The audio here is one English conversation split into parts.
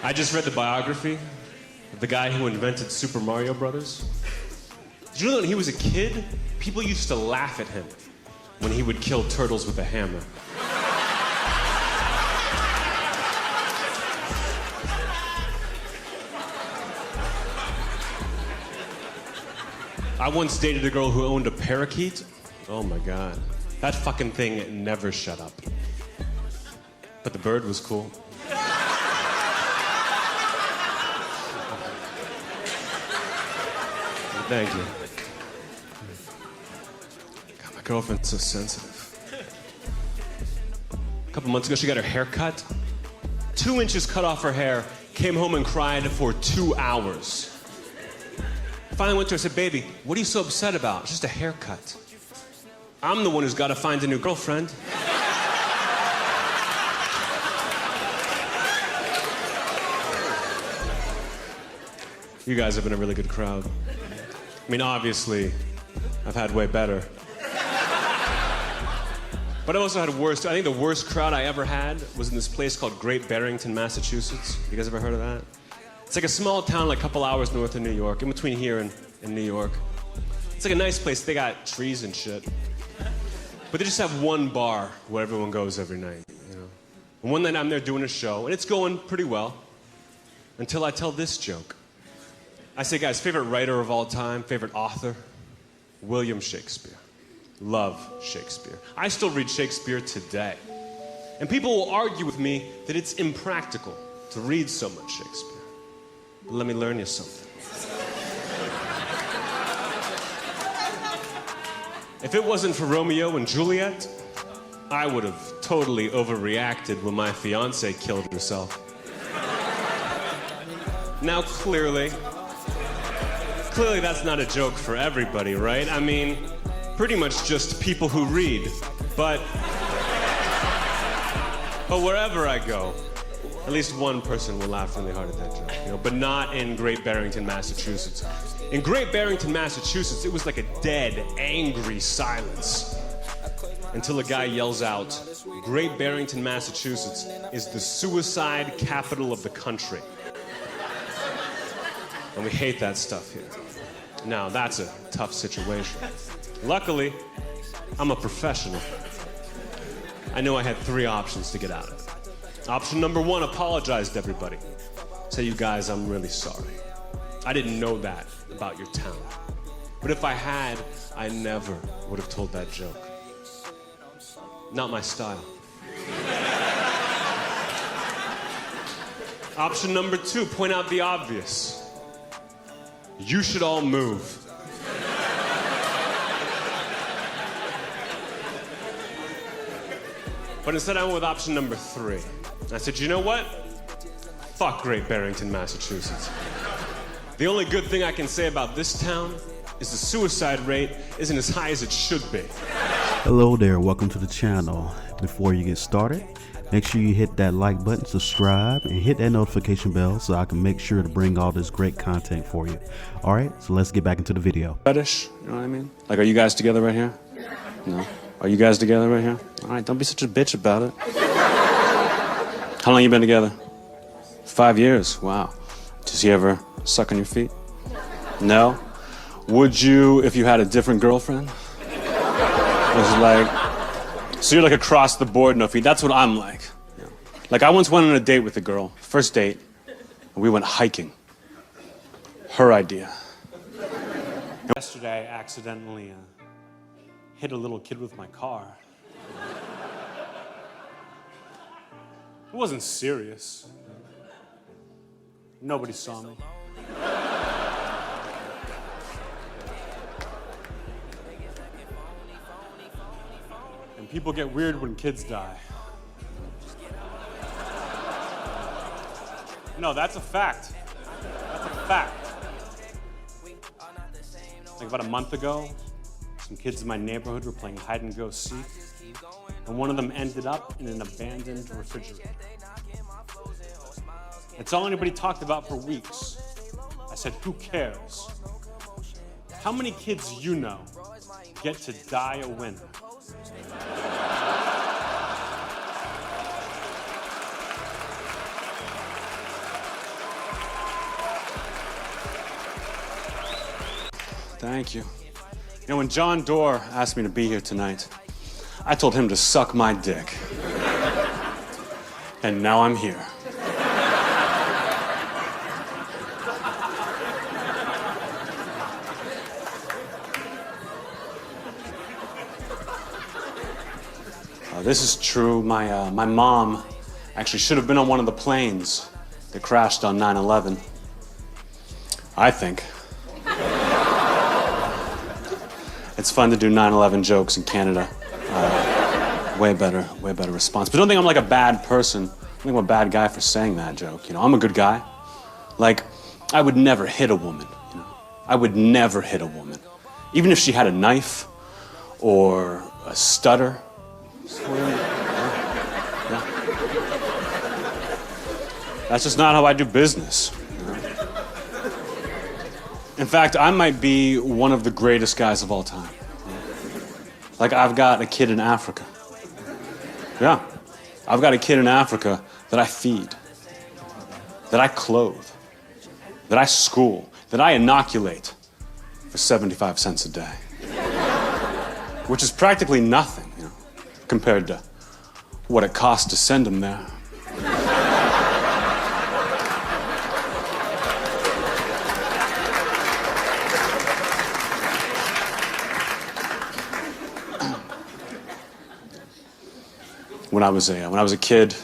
I just read the biography of the guy who invented Super Mario Brothers. Did you know that when he was a kid, people used to laugh at him when he would kill turtles with a hammer? I once dated a girl who owned a parakeet. Oh my God. That fucking thing never shut up. But the bird was cool. Thank you. God, my girlfriend's so sensitive. A couple months ago, she got her hair cut. 2 inches cut off her hair, came home and cried for 2 hours. Finally went to her and said, baby, what are you so upset about? It's just a haircut. I'm the one who's got to find a new girlfriend. You guys have been a really good crowd. I mean, obviously, I've had way better. But I also had worse. I think the worst crowd I ever had was in this place called Great Barrington, Massachusetts. You guys ever heard of that? It's like a small town, like a couple hours north of New York, in between here and New York. It's like a nice place. They got trees and shit. But they just have one bar where everyone goes every night, you know? And one night I'm there doing a show, and it's going pretty well, until I tell this joke. I say, guys, favorite writer of all time, favorite author? William Shakespeare. Love Shakespeare. I still read Shakespeare today. And people will argue with me that it's impractical to read so much Shakespeare. But let me learn you something. If it wasn't for Romeo and Juliet, I would have totally overreacted when my fiance killed herself. Now, clearly that's not a joke for everybody, right? I mean, pretty much just people who read. But wherever I go, at least one person will laugh really hard at that joke, you know, but not in Great Barrington, Massachusetts. In Great Barrington, Massachusetts, it was like a dead, angry silence until a guy yells out, Great Barrington, Massachusetts is the suicide capital of the country. And we hate that stuff here. Now, that's a tough situation. Luckily, I'm a professional. I knew I had 3 options to get out of it. Option number 1, apologize to everybody. Say, you guys, I'm really sorry. I didn't know that about your town. But if I had, I never would have told that joke. Not my style. Option number 2, point out the obvious. You should all move. But instead I went with option number 3. I said, you know what? Fuck Great Barrington, Massachusetts. The only good thing I can say about this town is the suicide rate isn't as high as it should be. Hello there, welcome to the channel. Before you get started, make sure you hit that like button, subscribe, and hit that notification bell so I can make sure to bring all this great content for you. Alright, so let's get back into the video. Fetish, you know what I mean? Like, are you guys together right here? No? Are you guys together right here? Alright, don't be such a bitch about it. How long you been together? 5 years, wow. Does he ever suck on your feet? No? Would you if you had a different girlfriend? It was like, so you're like across the board, no feet. That's what I'm like. Yeah. Like, I once went on a date with a girl, first date, and we went hiking. Her idea. And yesterday, I accidentally hit a little kid with my car. It wasn't serious. Nobody saw me. And people get weird when kids die. No, that's a fact. That's a fact. Like about a month ago, some kids in my neighborhood were playing hide and go seek, and one of them ended up in an abandoned refrigerator. It's all anybody talked about for weeks. I said, who cares? How many kids you know get to die a winner? Thank you. You know, when John Doerr asked me to be here tonight, I told him to suck my dick. And now I'm here. This is true. My mom actually should have been on one of the planes that crashed on 9/11. I think. It's fun to do 9/11 jokes in Canada. Way better response. But don't think I'm like a bad person. Don't think I'm a bad guy for saying that joke. You know, I'm a good guy. Like, I would never hit a woman. You know, I would never hit a woman, even if she had a knife or a stutter. Yeah. That's just not how I do business. You know? In fact, I might be one of the greatest guys of all time. Like, I've got a kid in Africa. Yeah. I've got a kid in Africa that I feed, that I clothe, that I school, that I inoculate for 75 cents a day. Which is practically nothing, you know, compared to what it costs to send him there. When I was a kid,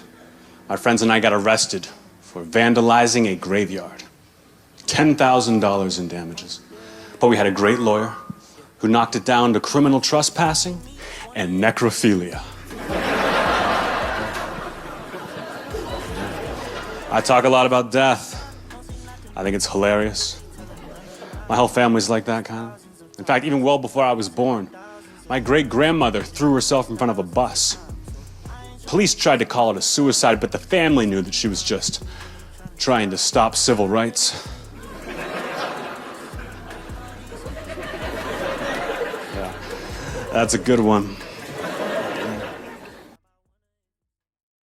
my friends and I got arrested for vandalizing a graveyard. $10,000 in damages. But we had a great lawyer who knocked it down to criminal trespassing and necrophilia. I talk a lot about death. I think it's hilarious. My whole family's like that kind of. In fact, even well before I was born, my great-grandmother threw herself in front of a bus. Police tried to call it a suicide, but the family knew that she was just trying to stop civil rights. Yeah, that's a good one.